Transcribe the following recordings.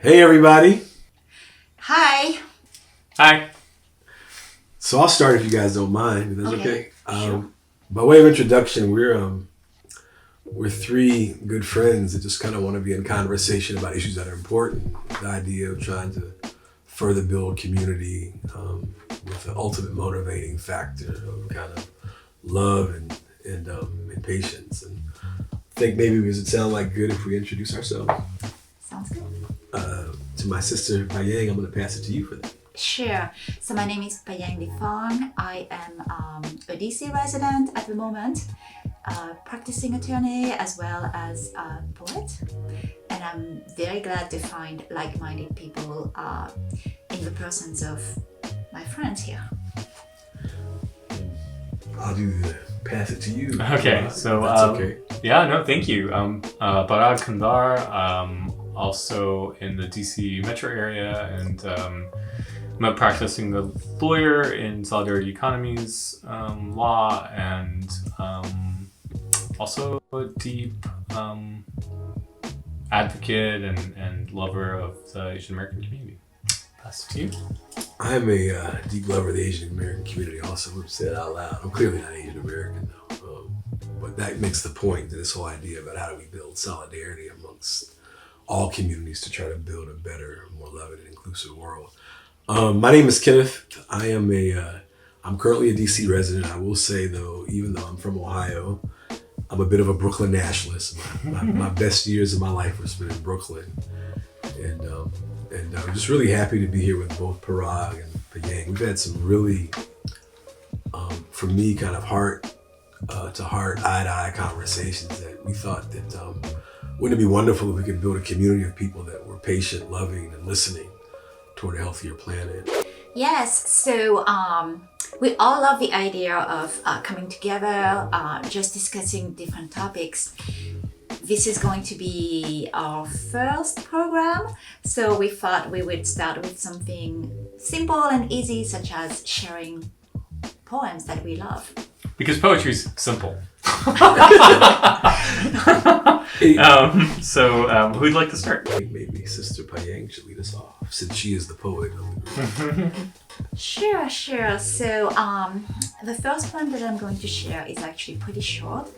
Hey everybody. Hi. Hi. So I'll start if you guys don't mind. If that's okay. Sure. By way of introduction, we're three good friends that just kind of want to be in conversation about issues that are important. The idea of trying to further build community with the ultimate motivating factor of kind of love and patience. And I think maybe does it sound like good if we introduce ourselves? Sounds good. To my sister Payang, I'm going to pass it to you for that. Sure. So my name is Payang Lifong. I am a DC resident at the moment, practicing attorney as well as a poet. And I'm very glad to find like-minded people in the persons of my friends here. I'll pass it to you. Okay, That's okay. Yeah, no, thank you. Parag Kandar, also in the DC metro area, and I'm a practicing lawyer in solidarity economies law, and also a deep advocate and lover of the Asian American community. Pass it to you. I'm a deep lover of the Asian American community also. We've said it out loud. I'm clearly not Asian American though. But that makes the point to this whole idea about how do we build solidarity amongst all communities to try to build a better, more loving and inclusive world. My name is Kenneth. I'm currently a DC resident. I will say though, even though I'm from Ohio, I'm a bit of a Brooklyn nationalist. My best years of my life were spent in Brooklyn. And I'm just really happy to be here with both Parag and Payang. We've had some really, for me, kind of heart to heart, eye to eye conversations that we thought that wouldn't it be wonderful if we could build a community of people that were patient, loving, and listening toward a healthier planet. Yes. So we all love the idea of coming together, just discussing different topics. This is going to be our first program, so we thought we would start with something simple and easy, such as sharing poems that we love. Because poetry's simple. Who'd like to start? I think maybe Sister Payang should lead us off, since she is the poet of the group. Sure. So the first poem that I'm going to share is actually pretty short.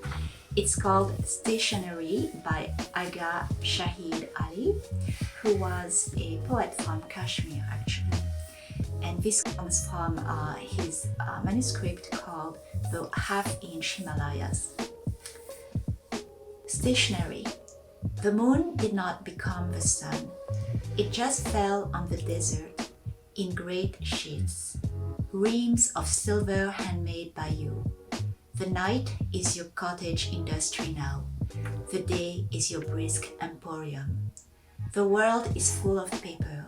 It's called Stationery by Aga Shahid Ali, who was a poet from Kashmir actually. And this comes from his manuscript called The Half-Inch Himalayas. Stationery. The moon did not become the sun. It just fell on the desert in great sheets, reams of silver handmade by you. The night is your cottage industry now. The day is your brisk emporium. The world is full of paper.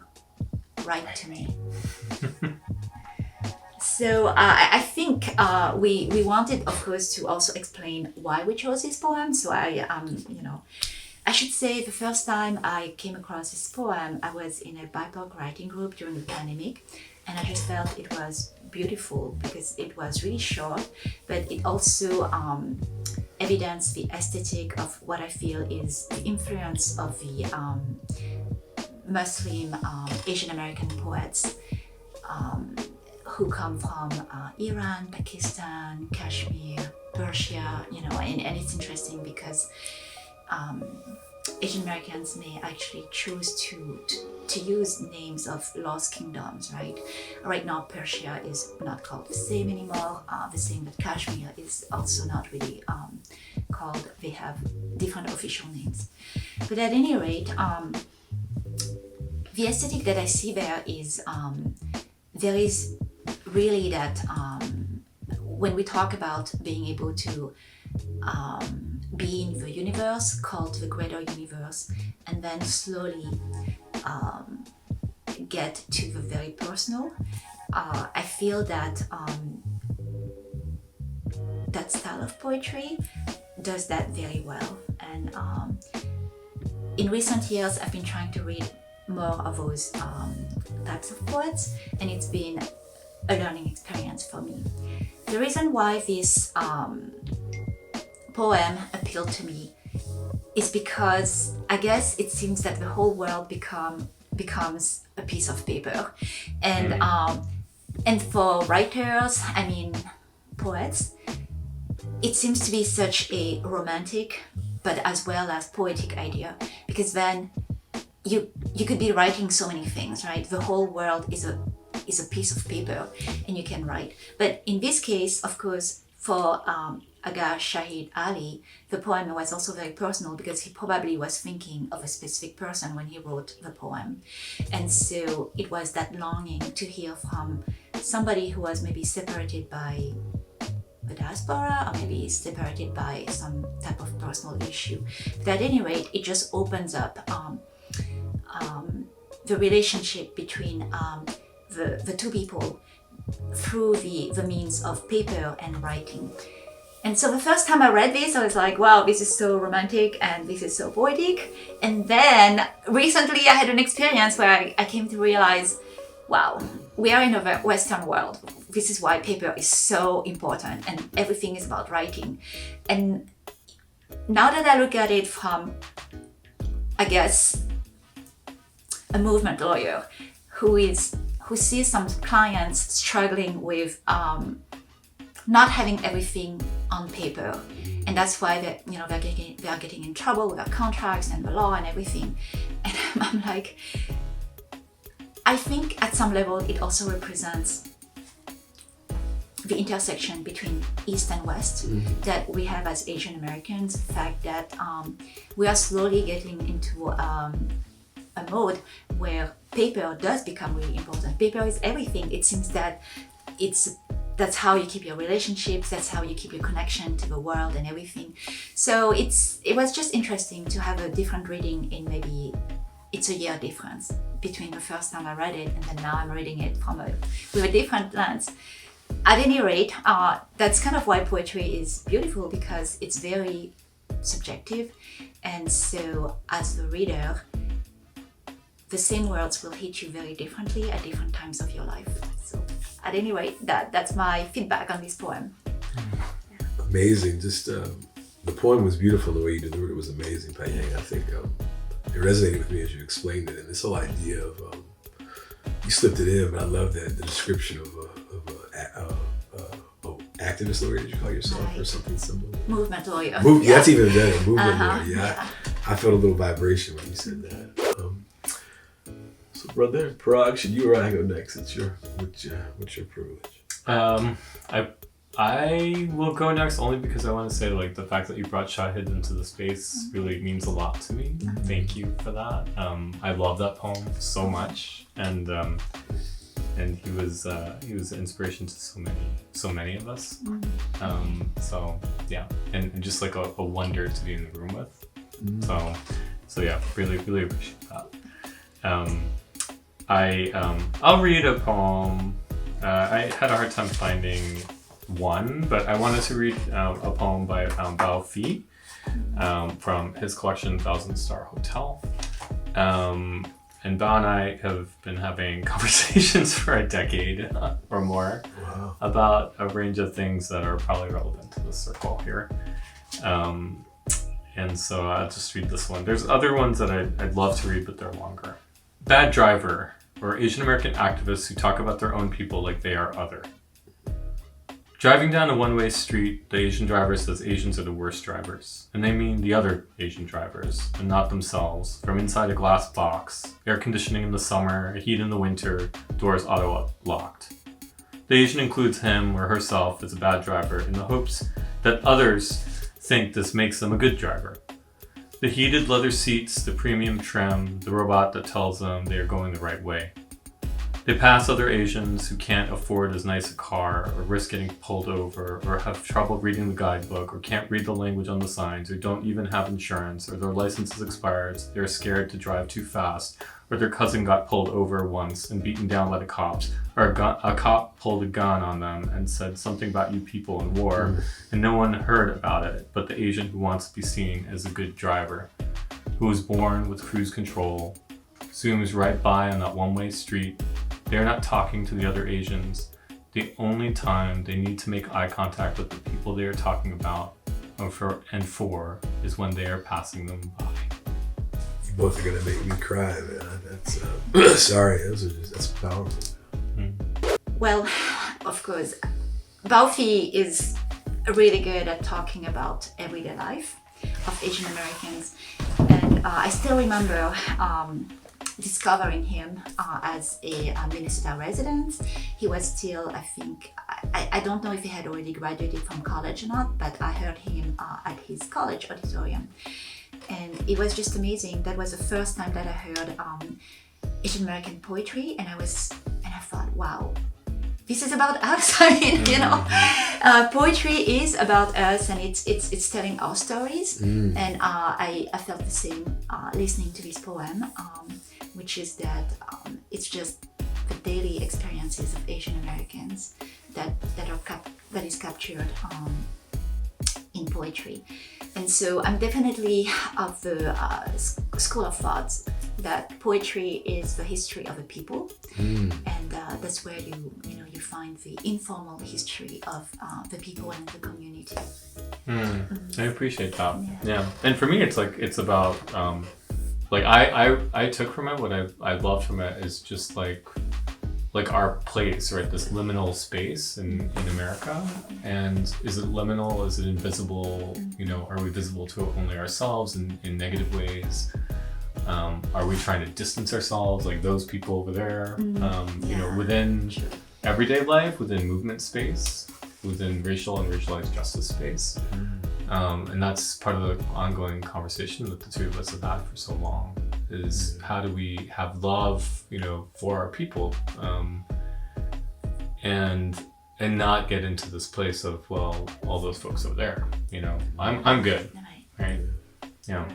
Write to me. So I think we wanted, of course, to also explain why we chose this poem. So I should say the first time I came across this poem, I was in a BIPOC writing group during the pandemic, and I just felt it was beautiful because it was really short, but it also evidenced the aesthetic of what I feel is the influence of the Muslim Asian American poets who come from Iran, Pakistan, Kashmir, Persia, and it's interesting because Asian Americans may actually choose to use names of lost kingdoms, right? Right now, Persia is not called the same anymore. The same that Kashmir is also not really called. They have different official names. But at any rate, the aesthetic that I see there is really that when we talk about being able to be in the universe, called the greater universe, and then slowly get to the very personal, I feel that that style of poetry does that very well. And in recent years, I've been trying to read more of those types of poets, and it's been a learning experience for me. The reason why this poem appealed to me is because I guess it seems that the whole world become becomes a piece of paper. And for writers, I mean poets, it seems to be such a romantic but as well as poetic idea, because then you could be writing so many things, right? The whole world is a piece of paper and you can write. But in this case, of course, for Aga Shahid Ali, the poem was also very personal because he probably was thinking of a specific person when he wrote the poem. And so it was that longing to hear from somebody who was maybe separated by the diaspora or maybe separated by some type of personal issue. But at any rate, it just opens up the relationship between the two people through the means of paper and writing. And so the first time I read this, I was like, wow, this is so romantic and this is so poetic. And then recently I had an experience where I came to realize, wow, we are in a Western world. This is why paper is so important and everything is about writing. And now that I look at it from, I guess, a movement lawyer who sees some clients struggling with not having everything on paper, and that's why they are getting in trouble with their contracts and the law and everything. And I'm like, I think at some level it also represents the intersection between East and West that we have as Asian Americans. The fact that we are slowly getting into a mode where paper does become really important. Paper is everything. It seems that that's how you keep your relationships, that's how you keep your connection to the world and everything. So it was just interesting to have a different reading in maybe it's a year difference between the first time I read it and then now I'm reading it with a different lens. At any rate, that's kind of why poetry is beautiful, because it's very subjective, and so as the reader, the same words will hit you very differently at different times of your life. So at any rate, that's my feedback on this poem. Amazing. Just the poem was beautiful. The way you delivered it was amazing, Pai Yang. I think it resonated with me as you explained it, and this whole idea of you slipped it in, but I love that the description of activist lawyer. Did you call yourself Right. or something similar? Movement lawyer. Yeah, that's even better. Movement lawyer. Yeah, Yeah. I felt a little vibration when you said that. So, brother, Parag, should you or I go next? What's your privilege? I will go next only because I want to say, like, the fact that you brought Shahid into the space really means a lot to me. Thank you for that. I love that poem so much, and he was an inspiration to so many of us. So yeah, and just like a wonder to be in the room with. So yeah, really appreciate that. I'll read a poem. I had a hard time finding one, but I wanted to read a poem by Bao Fi from his collection Thousand Star Hotel. And Bao and I have been having conversations for a decade or more about a range of things that are probably relevant to the circle here. And so I'll just read this one. There's other ones that I'd love to read, but they're longer. Bad driver, or Asian American activists who talk about their own people like they are other. Driving down a one-way street, the Asian driver says Asians are the worst drivers, and they mean the other Asian drivers, and not themselves, from inside a glass box, air conditioning in the summer, heat in the winter, doors auto-locked. The Asian includes him or herself as a bad driver in the hopes that others think this makes them a good driver. The heated leather seats, the premium trim, the robot that tells them they are going the right way. They pass other Asians who can't afford as nice a car, or risk getting pulled over, or have trouble reading the guidebook, or can't read the language on the signs, or don't even have insurance, or their license is expired, they're scared to drive too fast, or their cousin got pulled over once and beaten down by the cops, or a cop pulled a gun on them and said something about you people in war, and no one heard about it but the Asian who wants to be seen as a good driver, who was born with cruise control, zooms right by on that one-way street. They're not talking to the other Asians. The only time they need to make eye contact with the people they are talking about and for is when they are passing them by. You both are gonna make me cry, man. That's sorry. That's powerful. Well, of course, Balfi is really good at talking about everyday life of Asian Americans, and I still remember discovering him as a Minnesota resident. He was still, I think, I don't know if he had already graduated from college or not, but I heard him at his college auditorium. And it was just amazing. That was the first time that I heard Asian American poetry, and I thought, wow, this is about us. I mean, you know, poetry is about us, and it's telling our stories. And I felt the same listening to this poem, which is that it's just the daily experiences of Asian Americans that is captured in poetry. And so I'm definitely of the school of thought that poetry is the history of a people, and that's where you find the informal history of the people and the community. I appreciate that. Yeah, and for me, it's about like I took from it what I loved from it is just like our place, right? This liminal space in America. And is it liminal? Is it invisible? You know, are we visible to only ourselves in negative ways? Are we trying to distance ourselves like those people over there? You know, within everyday life, within movement space, within racial and racialized justice space. And that's part of the ongoing conversation that the two of us have had for so long, is how do we have love, you know, for our people, and not get into this place of, well, all those folks over there, you know, I'm good, right? Yeah.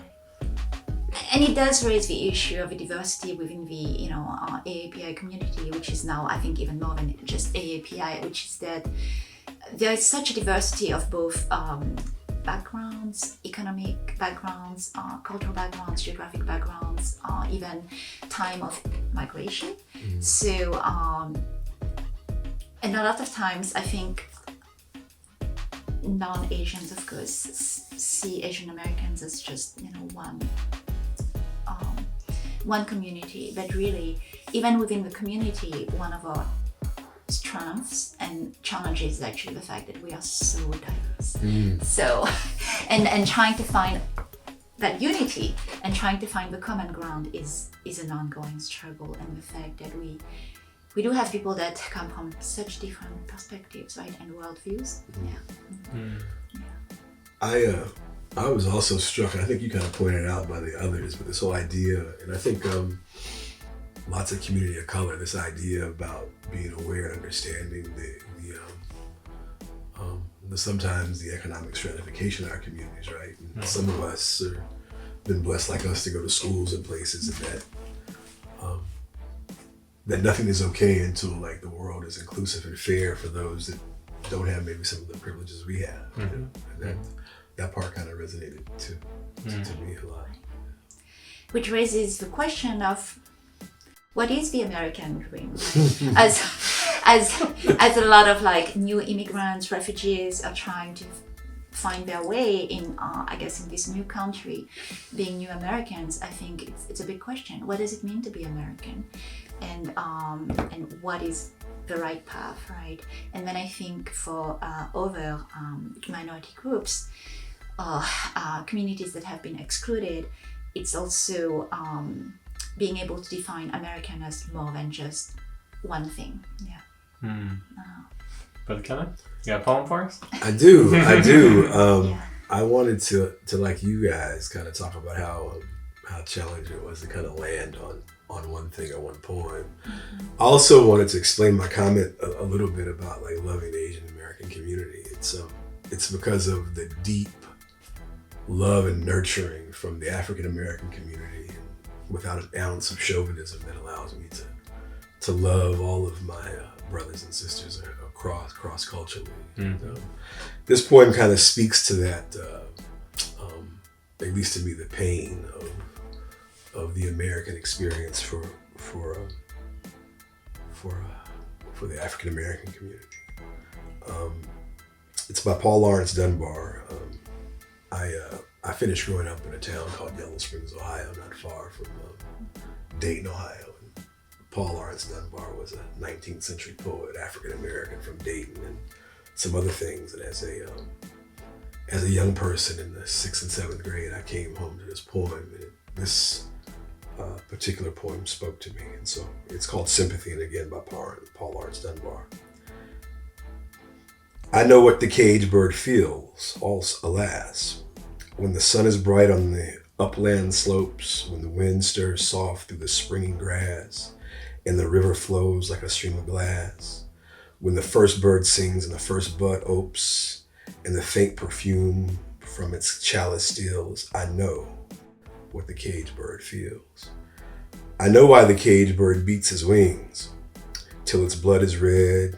And it does raise the issue of the diversity within the, you know, AAPI community, which is now, I think, even more than just AAPI, which is that there is such a diversity of both backgrounds, economic backgrounds, cultural backgrounds, geographic backgrounds, even time of migration. So, and a lot of times I think non-Asians, of course, see Asian Americans as just, you know, one community, but really, even within the community, one of our strengths and challenges is actually the fact that we are so diverse. So, and trying to find that unity and trying to find the common ground is an ongoing struggle. And the fact that we do have people that come from such different perspectives, right, and worldviews. I was also struck, and I think you kind of pointed out by the others, but this whole idea, and I think lots of community of color, this idea about being aware and understanding the sometimes the economic stratification in our communities, right? And some of us have been blessed like us to go to schools and places, and that nothing is okay until like the world is inclusive and fair for those that don't have maybe some of the privileges we have. You know? And that part kind of resonated to me a lot. Which raises the question of what is the American dream? as a lot of like new immigrants, refugees are trying to find their way in, I guess, in this new country, being new Americans, I think it's a big question. What does it mean to be American? And what is the right path, right? And then I think for other minority groups, communities that have been excluded, it's also being able to define American as more than just one thing. Brother Kevin, you got a poem for us? I do. I wanted to like you guys kind of talk about how challenging it was to kind of land on one thing or one poem. I also wanted to explain my comment a little bit about like loving the Asian American community. It's because of the deep love and nurturing from the African American community, without an ounce of chauvinism, that allows me to love all of my brothers and sisters cross culturally. This poem kind of speaks to that, at least to me, the pain of the American experience for the African American community. It's by Paul Lawrence Dunbar. I I finished growing up in a town called Yellow Springs, Ohio, not far from Dayton, Ohio. And Paul Laurence Dunbar was a 19th century poet, African American from Dayton, and some other things. And as a young person in the 6th and 7th grade, I came home to this poem, and this particular poem spoke to me. And so it's called Sympathy, and again by Paul Laurence Dunbar. I know what the cage bird feels, alas, when the sun is bright on the upland slopes, when the wind stirs soft through the springing grass, and the river flows like a stream of glass, when the first bird sings and the first bud opes, and the faint perfume from its chalice steals, I know what the cage bird feels. I know why the cage bird beats his wings till its blood is red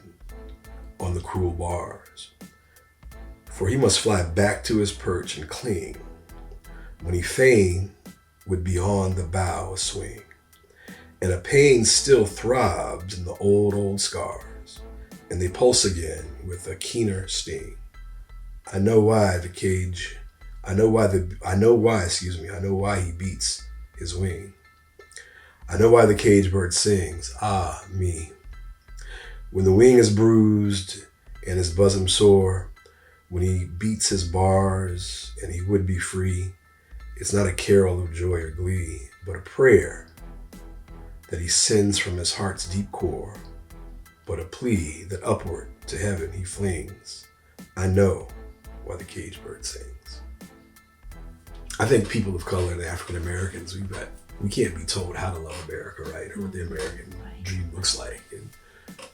on the cruel bars. For he must fly back to his perch and cling when he fain would be on the bough a swing. And a pain still throbs in the old scars, and they pulse again with a keener sting. I know why he beats his wing. I know why the cage bird sings, ah, me. When the wing is bruised and his bosom sore, when he beats his bars and he would be free, it's not a carol of joy or glee, but a prayer that he sends from his heart's deep core, but a plea that upward to heaven he flings. I know why the cage bird sings. I think people of color and African Americans, we can't be told how to love America, right? Or what the American dream looks like. And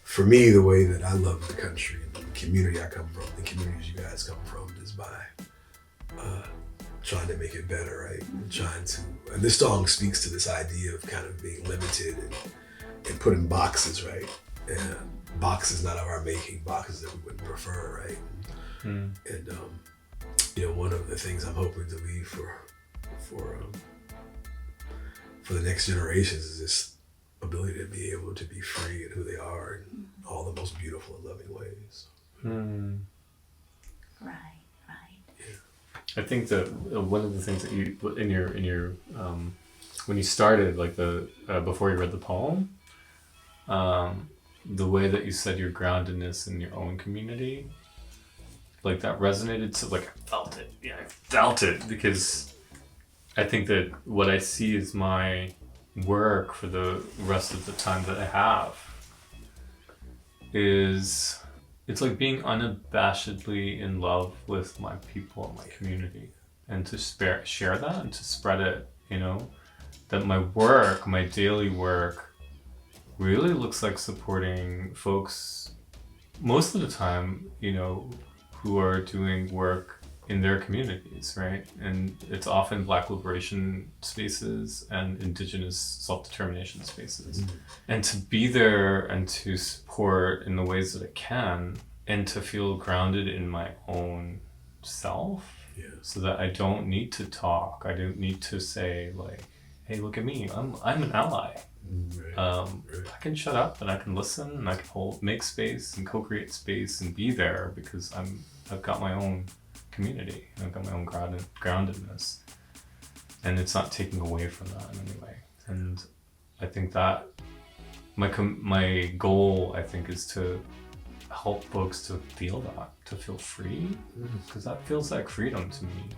for me, the way that I love the country and the community I come from, the communities you guys come from, is by trying to make it better, right? And this song speaks to this idea of kind of being limited and put in boxes, right? And boxes not of our making, boxes that we would prefer, right? And one of the things I'm hoping to leave for the next generations is this ability to be able to be free in who they are in all the most beautiful and loving ways. Right. Yeah. I think that one of the things that you in your when you started, like before you read the poem, the way that you said your groundedness in your own community, like that resonated. So like I felt it because I think that what I see is my work for the rest of the time that I have is it's like being unabashedly in love with my people and my community, and to share that and to spread it, that my daily work really looks like supporting folks most of the time, who are doing work in their communities, right? And it's often Black liberation spaces and Indigenous self-determination spaces. And to be there and to support in the ways that I can, and to feel grounded in my own self, so that I don't need to talk. I don't need to say like, hey, look at me, I'm an ally. I can shut up and I can listen and I can make space and co-create space and be there because I've got my own community and I've got my own groundedness, and it's not taking away from that in any way. And I think that my goal, I think, is to help folks to feel that, to feel free, because that feels like freedom to me,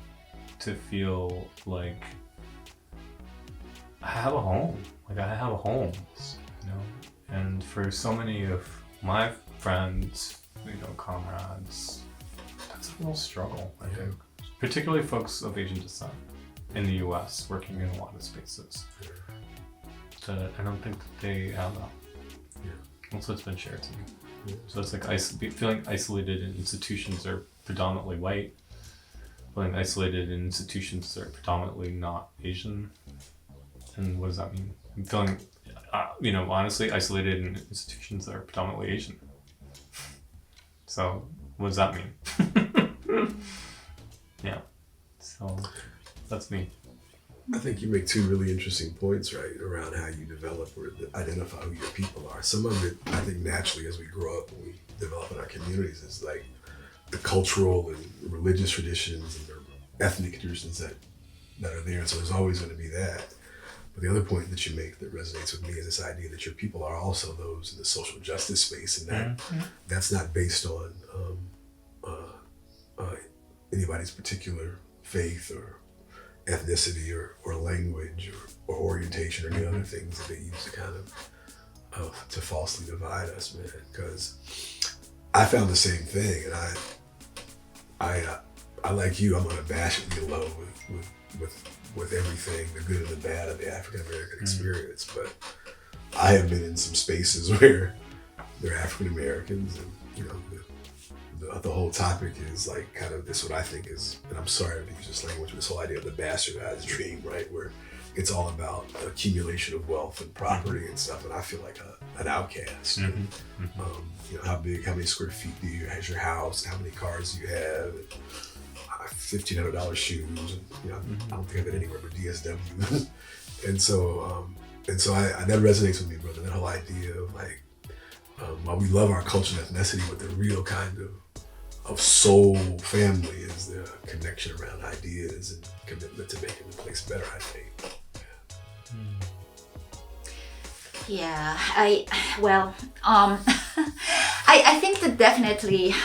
to feel like I have a home, and for so many of my friends, comrades, that's a real struggle, I think. Particularly folks of Asian descent in the US working in a lot of spaces. That I don't think that they have that. Also, it's been shared to me. So it's like feeling isolated in institutions that are predominantly white, feeling isolated in institutions that are predominantly not Asian. And what does that mean? I'm feeling, honestly isolated in institutions that are predominantly Asian. So what does that mean? Yeah, so that's me. I think you make two really interesting points, right, around how you develop or identify who your people are. Some of it, I think, naturally as we grow up and we develop in our communities is like the cultural and religious traditions and the ethnic traditions that are there, and so there's always going to be that. But the other point that you make that resonates with me is this idea that your people are also those in the social justice space, and that that's not based on anybody's particular faith or ethnicity or language or orientation or any other things that they use to kind of to falsely divide us, man. Because I found the same thing, and I like you, I'm unabashedly in love with everything, the good and the bad of the African American experience. But I have been in some spaces where they're African Americans, and you know, the whole topic is like kind of this, what I think is, and I'm sorry to use this language, this whole idea of the bastardized dream, right? Where it's all about accumulation of wealth and property and stuff, and I feel like an outcast. You know, how many square feet has your house? How many cars do you have? $1,500 shoes, and you know, I don't think I've been anywhere but DSW. and so that resonates with me, brother. That whole idea of like, while we love our culture and ethnicity, but the real kind of soul family is the connection around ideas and commitment to making the place better, I think. Yeah, I think that definitely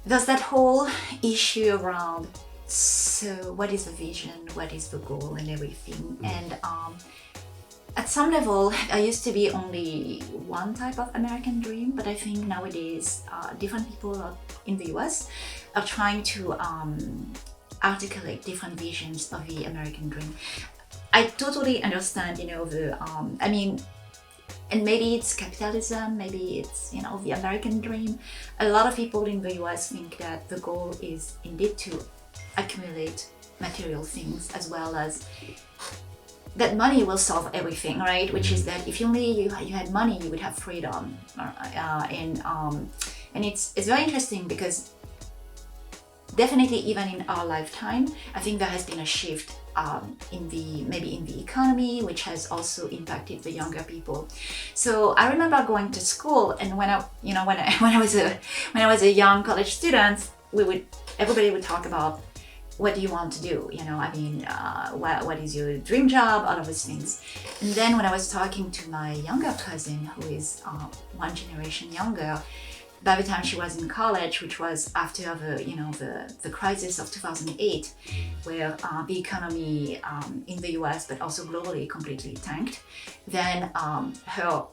there's that whole issue around, so what is the vision, what is the goal and everything. And at some level, there used to be only one type of American dream, but I think nowadays different people in the US are trying to articulate different visions of the American dream. I totally understand, you know, and maybe it's capitalism, maybe it's, you know, the American dream. A lot of people in the US think that the goal is indeed to accumulate material things, as well as that money will solve everything, right? Which is that if only you had money, you would have freedom. And it's very interesting because definitely even in our lifetime, I think there has been a shift in the economy, which has also impacted the younger people. So I remember going to school, and when I was a young college student, everybody would talk about, what do you want to do? You know, I mean, what is your dream job? All of those things. And then when I was talking to my younger cousin, who is one generation younger, by the time she was in college, which was after the crisis of 2008, where the economy in the US but also globally completely tanked, then her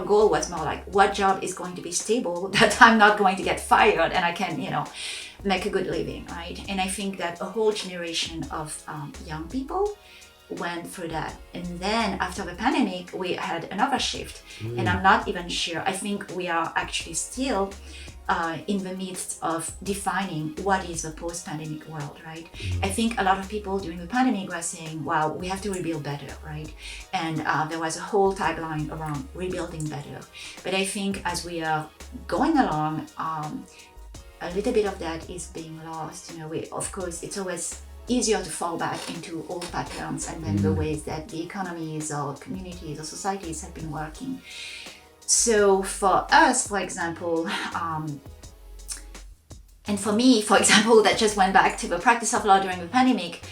goal was more like, what job is going to be stable that I'm not going to get fired and I can, you know, make a good living, right? And I think that a whole generation of young people went through that. And then after the pandemic, we had another shift. And I'm not even sure. I think we are actually still in the midst of defining what is the post-pandemic world, right? I think a lot of people during the pandemic were saying, wow, we have to rebuild better, right? And there was a whole tagline around rebuilding better. But I think as we are going along, a little bit of that is being lost. You know, of course, it's always easier to fall back into old patterns and then the ways that the economies or communities or societies have been working. So for us, for example, and for me, for example, that just went back to the practice of law during the pandemic,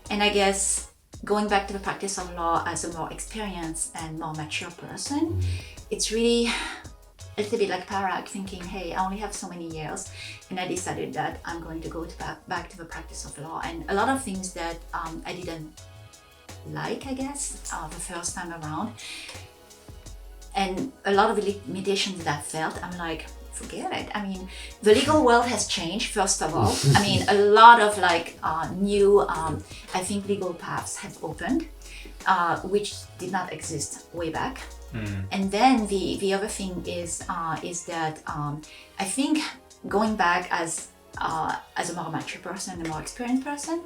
and I guess going back to the practice of law as a more experienced and more mature person, it's really a little bit like Parag, thinking, hey, I only have so many years, and I decided that I'm going to go back to the practice of law. And a lot of things that I didn't like, I guess, the first time around, and a lot of the limitations that I felt, I'm like, forget it. I mean, the legal world has changed, first of all. I mean, a lot of new, I think, legal paths have opened, which did not exist way back. And then the other thing is that I think going back as a more mature person, a more experienced person,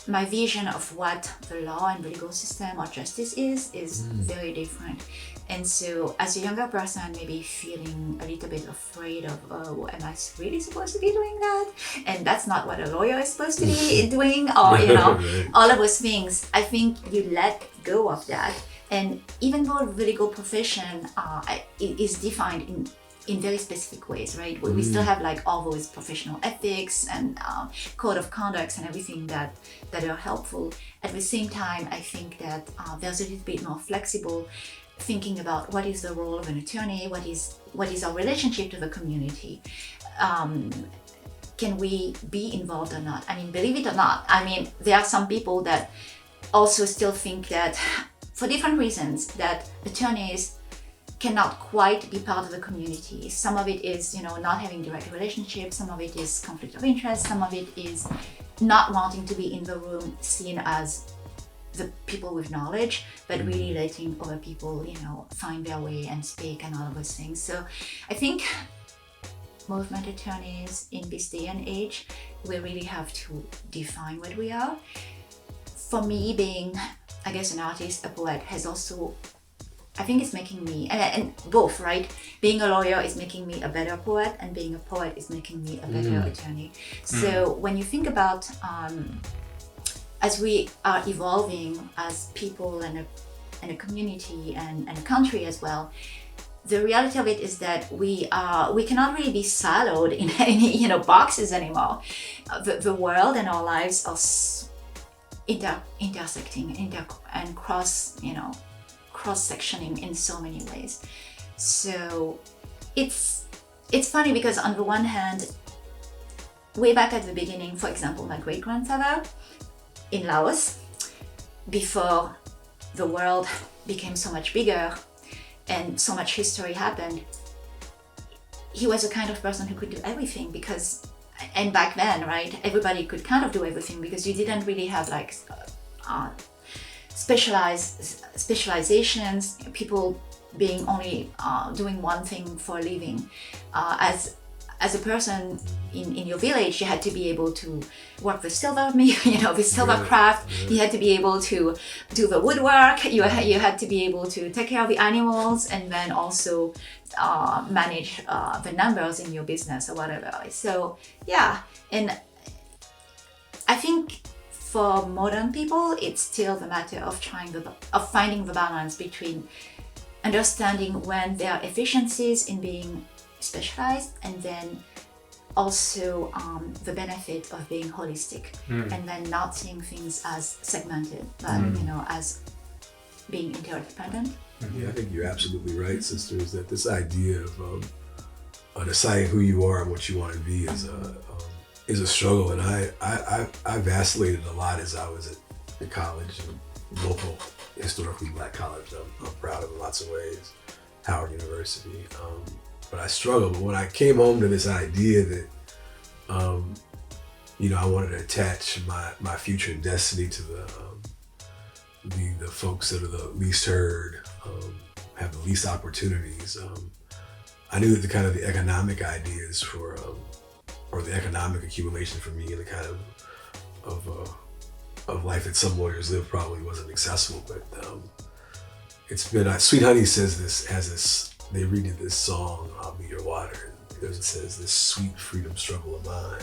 my vision of what the law and the legal system or justice is very different. And so as a younger person, maybe feeling a little bit afraid of, oh, am I really supposed to be doing that? And that's not what a lawyer is supposed to be doing, or, you know, all of those things. I think you let go of that. And even though the legal profession is defined in in very specific ways, right? We still have like all those professional ethics and code of conducts and everything that are helpful. At the same time, I think that there's a little bit more flexible thinking about what is the role of an attorney, what is our relationship to the community. Can we be involved or not? I mean, believe it or not, I mean, there are some people that also still think that for different reasons that attorneys cannot quite be part of the community. Some of it is, not having direct relationships. Some of it is conflict of interest. Some of it is not wanting to be in the room seen as the people with knowledge, but really letting other people, find their way and speak and all of those things. So I think movement attorneys in this day and age, we really have to define what we are. For me, being, I guess, an artist, a poet, has also, I think it's making me, and both, right? Being a lawyer is making me a better poet, and being a poet is making me a better attorney. So when you think about, as we are evolving as people and a community and a country as well, the reality of it is that we cannot really be siloed in any boxes anymore. The world and our lives are intersecting and cross-sectioning in so many ways. So it's funny because on the one hand, way back at the beginning, for example, my great-grandfather in Laos, before the world became so much bigger and so much history happened, he was a kind of person who could do everything and back then, right, everybody could kind of do everything because you didn't really have like specializations, people being only doing one thing for a living. As a person in your village, you had to be able to work with silver, with silver craft. You had to be able to do the woodwork. You had to be able to take care of the animals, and then also manage the numbers in your business or whatever. So yeah, and I think for modern people, it's still the matter of finding the balance between understanding when there are efficiencies in being specialized, and then also the benefit of being holistic, and then not seeing things as segmented, but as being interdependent. Yeah, I think you're absolutely right, sister. Is that this idea of deciding who you are and what you want to be is a struggle, and I vacillated a lot as I was at college, and local historically Black college. I'm proud of in lots of ways, Howard University. But I struggled. But when I came home to this idea that, I wanted to attach my future and destiny to the folks that are the least heard, have the least opportunities. I knew that the economic ideas or the economic accumulation for me and the kind of life that some lawyers live probably wasn't accessible. But it's been, Sweet Honey has this. They redid this song, I'll Be Your Water, and it says, this sweet freedom struggle of mine.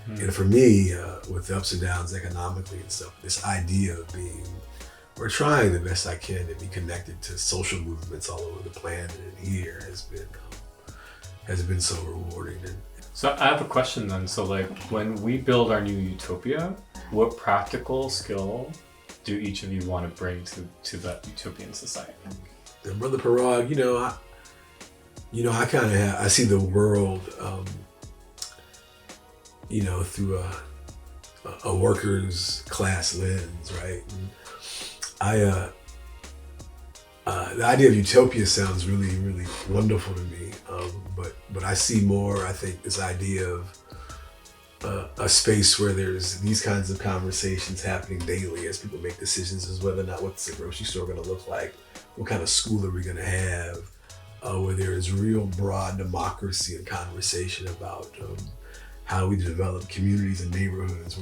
And for me, with the ups and downs economically and stuff, this idea of trying the best I can to be connected to social movements all over the planet and here has been so rewarding. So I have a question then. So like when we build our new utopia, what practical skill do each of you want to bring to that utopian society? And Brother Parag, I see the world, through a workers' class lens, right? And the idea of utopia sounds really, really wonderful to me. But I see more, I think, this idea of a space where there's these kinds of conversations happening daily as people make decisions as whether or not what's the grocery store going to look like, what kind of school are we going to have, where there is real broad democracy and conversation about how we develop communities and neighborhoods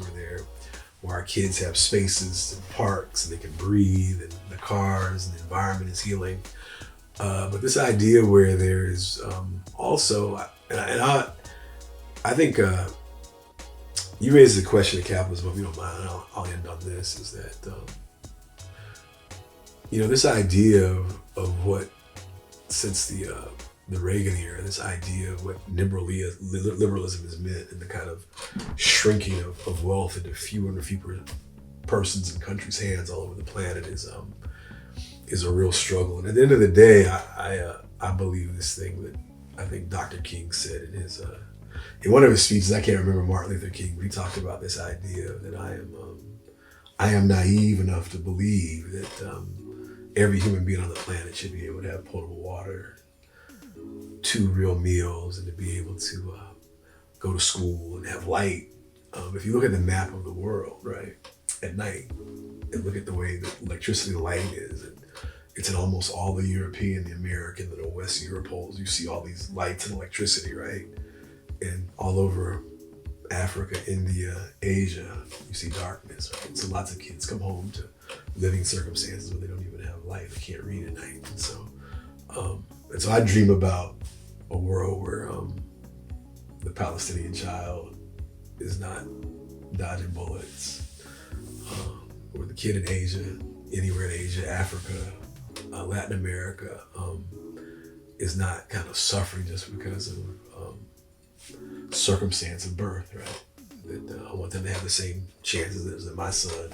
where our kids have spaces and parks and they can breathe, and the cars and the environment is healing. But this idea where there's also, I think you raised the question of capitalism, if you don't mind, I'll end on this, is that, this idea of what, since the the Reagan era, this idea of what liberalism has meant and the kind of shrinking of wealth into fewer and fewer persons and countries' hands all over the planet is a real struggle. And at the end of the day, I believe this thing that I think Dr. King said in his in one of his speeches. I can't remember Martin Luther King, but he talked about this idea that I am naive enough to believe that every human being on the planet should be able to have potable water, 2 real meals, and to be able to go to school and have light. If you look at the map of the world, right, at night, and look at the way that electricity and light is, and it's in almost all the European, the American, the West Europe poles. You see all these lights and electricity, right? And all over Africa, India, Asia, you see darkness, right? So lots of kids come home to living circumstances where they don't even have light. They can't read at night. And so I dream about a world where the Palestinian child is not dodging bullets, or the kid in Asia, anywhere in Asia, Africa, Latin America, is not kind of suffering just because of circumstance of birth, right? That I want them to have the same chances that my son,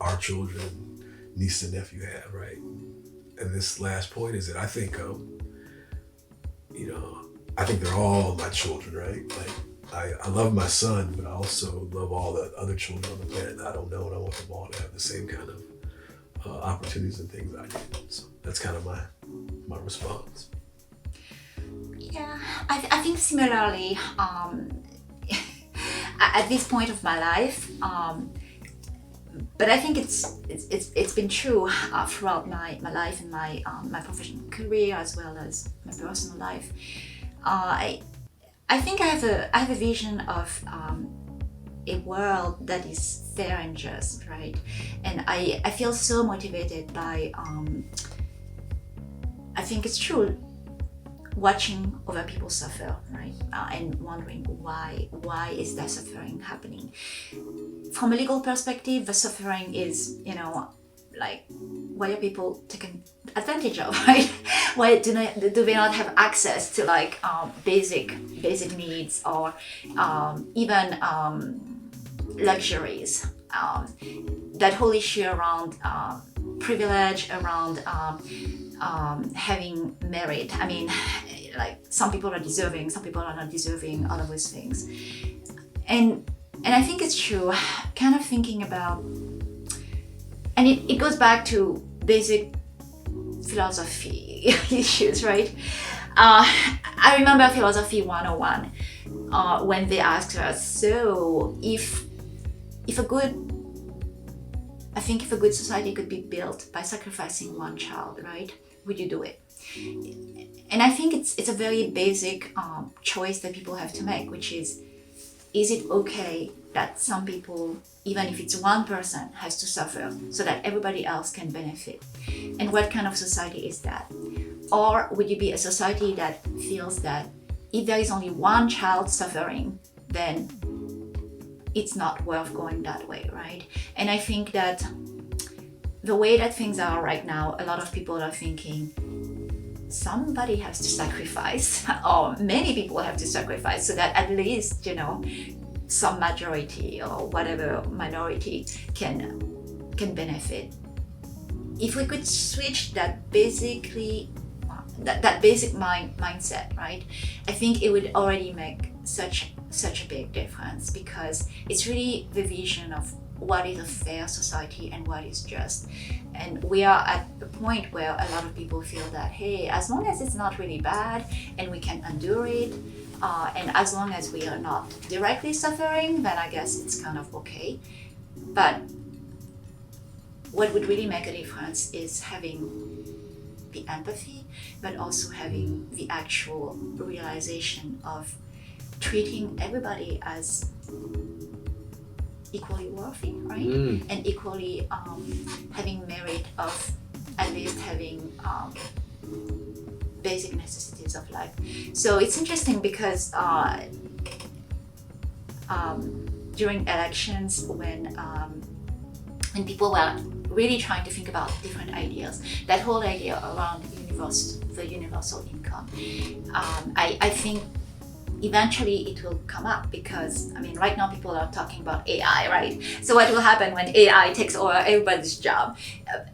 our children, niece and nephew have, right? And this last point is that I think, I think they're all my children, right? Like I love my son, but I also love all the other children on the planet that I don't know, and I want them all to have the same kind of opportunities and things I do. So that's kind of my response. Yeah, I think similarly, at this point of my life, but I think it's been true throughout my life and my professional career as well as my personal life. I think I have a vision of a world that is fair and just, right? And I feel so motivated by I think it's true, watching other people suffer, right? And wondering why is that suffering happening? From a legal perspective, the suffering is, like, why are people taken advantage of, right? Why do they not have access to like basic needs or even luxuries? That whole issue around privilege, around having merit. I mean, like, some people are deserving, some people are not deserving, all of those things. And I think it's true, kind of thinking about, and it goes back to basic philosophy issues, right? I remember Philosophy 101 when they asked us, so if a good society could be built by sacrificing one child, right? Would you do it? And I think it's a very basic choice that people have to make, which is it okay that some people, even if it's one person, has to suffer so that everybody else can benefit? And what kind of society is that? Or would you be a society that feels that if there is only one child suffering, then it's not worth going that way, right? And I think that the way that things are right now, a lot of people are thinking somebody has to sacrifice, or many people have to sacrifice, so that at least, some majority or whatever minority can benefit. If we could switch that basic mindset, right? I think it would already make such a big difference, because it's really the vision of what is a fair society and what is just. And we are at a point where a lot of people feel that, hey, as long as it's not really bad and we can endure it, and as long as we are not directly suffering, then I guess it's kind of okay. But what would really make a difference is having the empathy, but also having the actual realization of treating everybody as equally worthy, right? And equally having merit of at least having basic necessities of life. So it's interesting because during elections, when people were really trying to think about different ideas. That whole idea around the universal income, I think eventually it will come up, because I mean right now people are talking about AI, right? So what will happen when AI takes over everybody's job?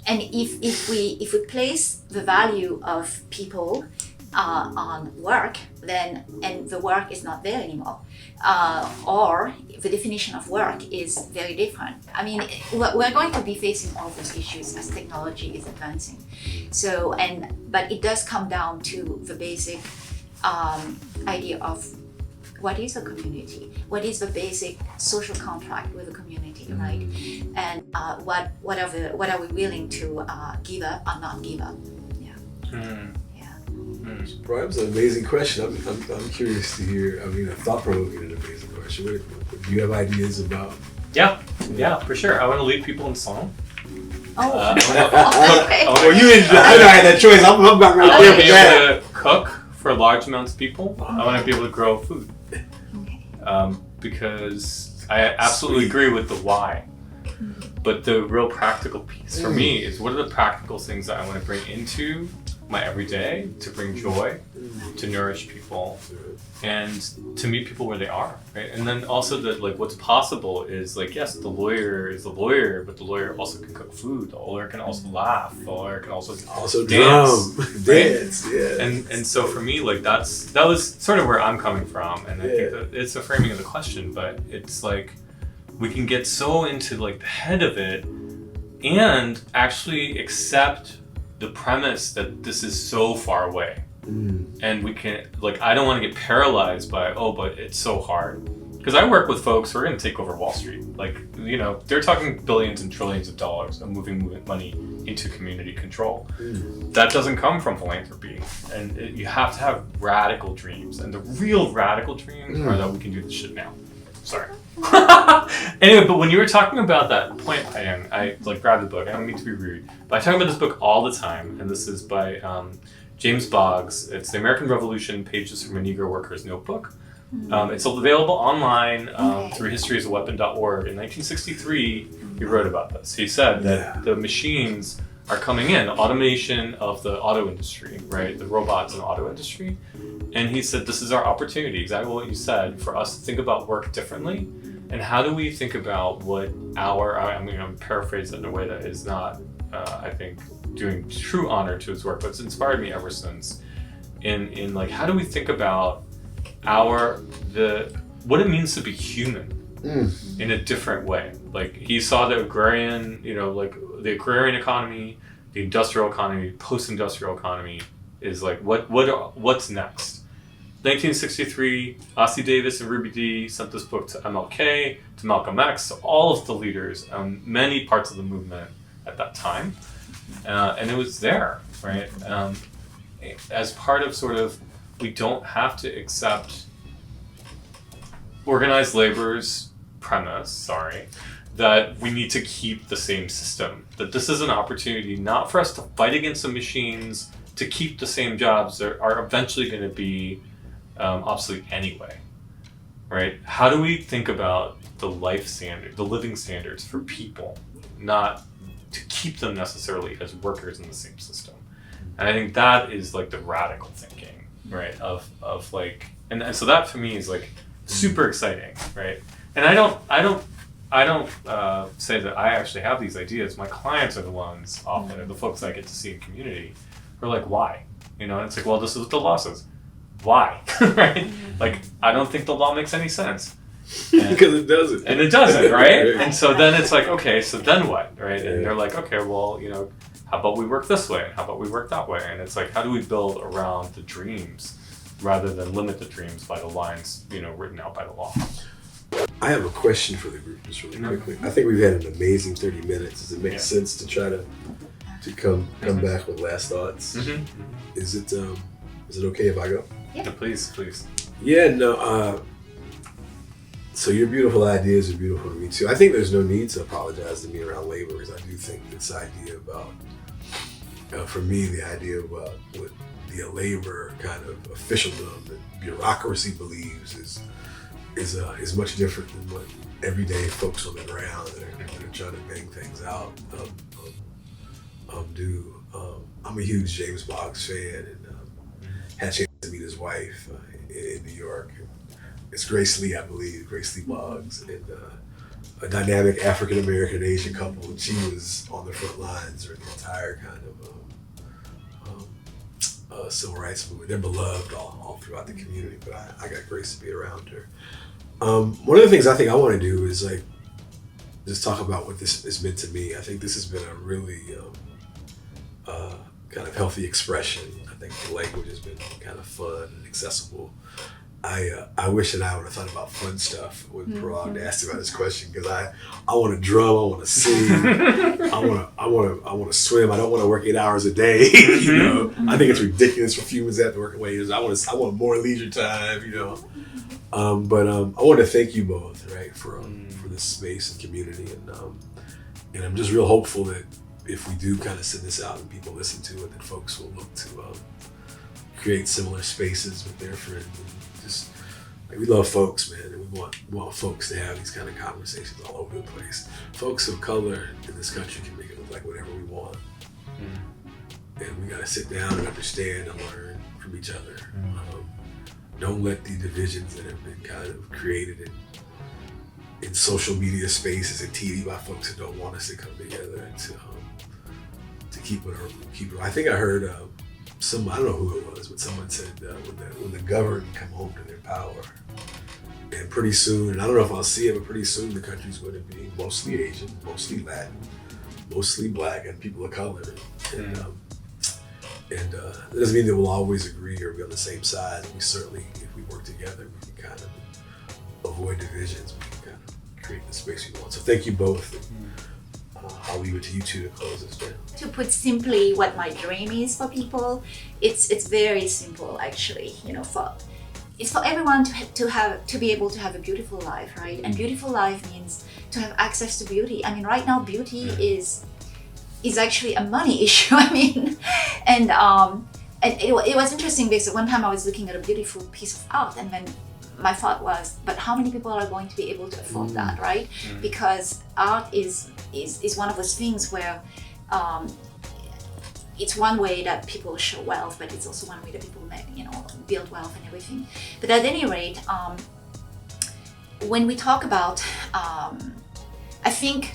And if we place the value of people on work, then and the work is not there anymore, or the definition of work is very different. I mean, we're going to be facing all those issues as technology is advancing. So but it does come down to the basic idea of what is a community, what is the basic social contract with a community, right? And what are we willing to give up or not give up? Brian, that's an amazing question. I'm curious to hear. I mean, a thought-provoking and amazing question. Do you have ideas about? Yeah, for sure. I want to lead people in song. Okay. Well, you enjoy. I know I had that choice. I'm about right I there want to with be that. able to cook for large amounts of people. I want to be able to grow food. Because I absolutely agree with the why. But the real practical piece for me is, what are the practical things that I want to bring into my everyday to bring joy, to nourish people, and to meet people where they are, right? And then also that, like, what's possible is, like, yes, the lawyer is the lawyer, but the lawyer also can cook food. The lawyer can also laugh. The lawyer can also dance, dance, yeah. And so for me, like, that was sort of where I'm coming from, and I think that it's a framing of the question, but it's like we can get so into like the head of it and actually accept the premise that this is so far away. And we can, like, I don't want to get paralyzed by, but it's so hard. Because I work with folks who are going to take over Wall Street. Like, you know, they're talking billions and trillions of dollars of moving money into community control. That doesn't come from philanthropy. And you have to have radical dreams. And the real radical dreams are that we can do this shit now. Sorry. Anyway, but when you were talking about that point, I like grabbed the book. I don't mean to be rude, but I talk about this book all the time. And this is by James Boggs. It's The American Revolution, Pages from a Negro Worker's Notebook. It's available online through historyasaweapon.org. In 1963, he wrote about this. He said that the machines are coming in, the automation of the auto industry, right? The robots in the auto industry. And he said, this is our opportunity, exactly what you said, for us to think about work differently. And how do we think about what I'm going to paraphrase it in a way that is not, I think, doing true honor to his work, but it's inspired me ever since. In like, how do we think about what it means to be human in a different way? Like, he saw the agrarian, like the agrarian economy, the industrial economy, post-industrial economy is like, what's next? 1963, Ossie Davis and Ruby Dee sent this book to MLK, to Malcolm X, to all of the leaders, many parts of the movement at that time. And it was there, right? As part of sort of, we don't have to accept organized labor's premise, that we need to keep the same system. That this is an opportunity not for us to fight against the machines to keep the same jobs that are eventually going to be obsolete anyway, right? How do we think about the living standards for people, not to keep them necessarily as workers in the same system? And I think that is like the radical thinking, right? Of like, and so that to me is like super exciting, right? And I don't say that I actually have these ideas. My clients are the ones often, or the folks I get to see in community, who are like, why? And it's like, well, this is what the law says. Why? Right? Like, I don't think the law makes any sense. Because it doesn't. And it doesn't, right? And so then it's like, okay, so then what, right? And they're like, okay, well, how about we work this way? How about we work that way? And it's like, how do we build around the dreams rather than limit the dreams by the lines, written out by the law? I have a question for the group, just really quickly. I think we've had an amazing 30 minutes. Does it make sense to try to come back with last thoughts? Is it okay if I go? Yeah, please. Yeah, no. So your beautiful ideas are beautiful to me too. I think there's no need to apologize to me around laborers. I do think this idea about, for me, the idea about what the labor kind of officialdom and bureaucracy believes is much different than what everyday folks on the ground that are trying to bang things out do. I'm a huge James Boggs fan, and had a chance to meet his wife in New York. It's Grace Lee, I believe, Grace Lee Boggs, and a dynamic African American Asian couple. And she was on the front lines during the entire kind of civil rights movement. They're beloved all throughout the community, but I got grace to be around her. One of the things I think I want to do is like just talk about what this has meant to me. I think this has been a really kind of healthy expression. I think the language has been kind of fun and accessible. I wish that I would have thought about fun stuff when Parag asked about this question, because I want to drum, I want to sing, I want to swim. I don't want to work 8 hours a day. You know, I think it's ridiculous for humans that have to work away. I want more leisure time. You know, but I want to thank you both, right, for this space and community, and I'm just real hopeful that if we do kind of send this out and people listen to it, that folks will look to create similar spaces with their friends. And just like, we love folks, man, and we want folks to have these kind of conversations all over the place. Folks of color in this country can make it look like whatever we want, and we got to sit down and understand and learn from each other. Don't let the divisions that have been kind of created in social media spaces and TV by folks that don't want us to come together to keep it. I think I heard I don't know who it was, but someone said when the governed come home to their power, and pretty soon, and I don't know if I'll see it, but pretty soon the country's going to be mostly Asian, mostly Latin, mostly Black, and people of color. And that doesn't mean that we'll always agree or be on the same side. We certainly, if we work together, we can kind of avoid divisions. We can kind of create the space we want. So thank you both. I'll leave it to you two to close this down. To put simply what my dream is for people, it's very simple actually. You know, it's for everyone to be able to have a beautiful life, right? And beautiful life means to have access to beauty. I mean, right now beauty is actually a money issue. I mean, and it was interesting because one time I was looking at a beautiful piece of art, and then my thought was, but how many people are going to be able to afford that, right? Because art is one of those things where it's one way that people show wealth, but it's also one way that people build wealth and everything. But at any rate, when we talk about, I think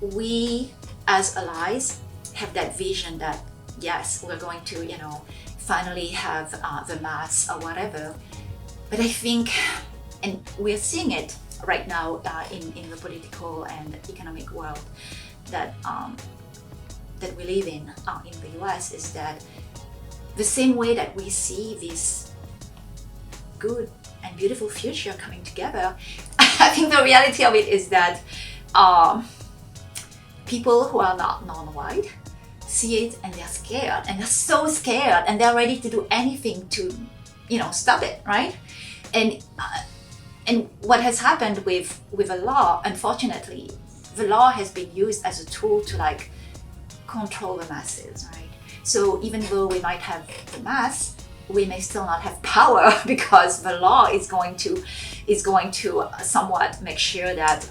we as allies have that vision that yes, we're going to finally have the mass or whatever. But I think, and we're seeing it right now in the political and economic world that we live in the US, is that the same way that we see this good and beautiful future coming together, I think the reality of it is that people who are not non-white see it and they're scared, and they're so scared, and they're ready to do anything to stop it, right? And what has happened with the law, unfortunately, the law has been used as a tool to control the masses, right? So even though we might have the mass, we may still not have power because the law is going to somewhat make sure that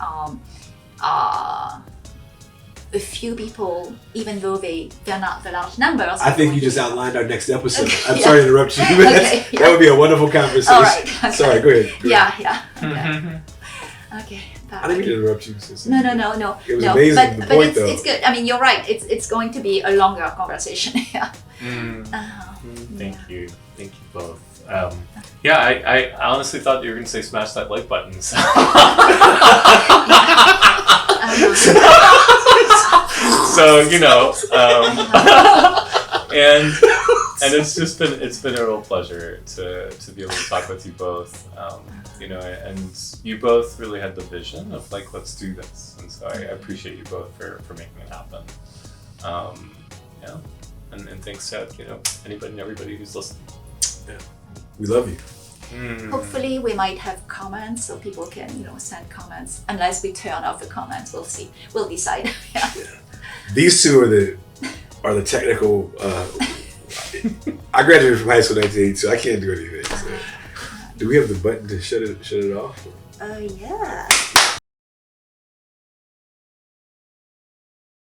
a few people, even though they're not the large numbers. I think you just outlined our next episode. Okay, I'm sorry to interrupt you, but that would be a wonderful conversation. All right. Okay. Sorry, go ahead. Yeah. Okay. Okay. I didn't mean to interrupt you. No. It was amazing. But it's good. I mean, you're right. It's going to be a longer conversation. Yeah. Thank you both. I honestly thought you were going to say smash that like button. So. So and it's been a real pleasure to be able to talk with you both. And you both really had the vision of let's do this, and so I appreciate you both for making it happen. And thanks to anybody and everybody who's listening. Yeah, we love you. Hopefully we might have comments so people can send comments. Unless we turn off the comments, we'll see. We'll decide. Yeah. These two are the technical. I graduated from high school in 1982. I can't do anything. So. Do we have the button to shut it off? Yeah.